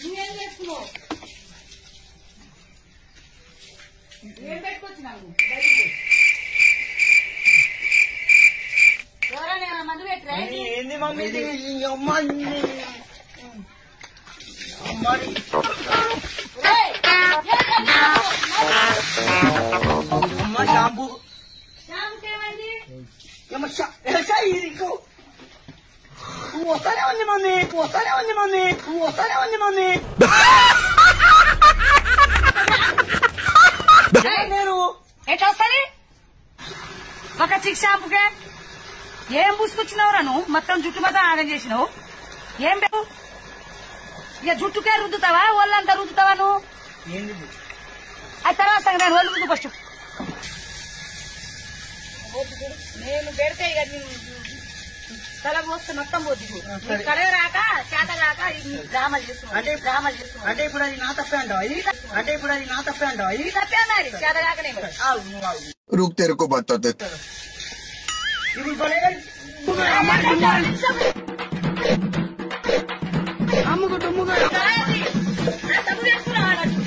నువ్వేం చేసుకున్నావు? ఏం పెట్టుకొచ్చినావు? ఎవరైనా మందు పెట్టరా? ఏంది మమ్మీ ఇది? అమ్మాయి అమ్మ షాంపూ ఏమైంది? వస్తానే ఉంది మమ్మీ, వస్తానే ఉంది మమ్మీ, వస్తానే ఉంది మమ్మీ. నేను ఎట్లా వస్తుంది ఒక చిక్ షాంపుకే? ఏం పూసుకొచ్చినావురా నువ్వు? మొత్తం జుట్టు మొత్తం ఆగం చేసినావు. ఏం పెట్టు ఇక జుట్టుకే రుద్దుతావా ఒళ్ళంతా రుద్దుతావా నువ్వు? అది తర్వాత సంగతి ఒళ్ళు రుద్దు ఫస్ట్. నేను పెడితే ఇక తల పోస్తే మొత్తం పోద్ది. కడవ రాక చేత రాక డ్రామాలు చేస్తున్నావు. అంటే ఇప్పుడు అది నా తప్పే అంటావా? అంటే ఇప్పుడు అది నా తప్పే అంటావా? ఇది తప్పే మరి చేత రాకనే. रुक तेरे को बताते ఇప్పుడు భలే అమ్ముకు డుమ్ముగా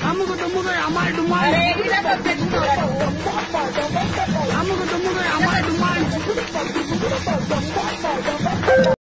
అమ్ముకు డుమ్ముగా అమ్మాయి డుమ్మాయి అమ్ముకు డుమ్ముగా అమ్మాయి డుమ్మాయి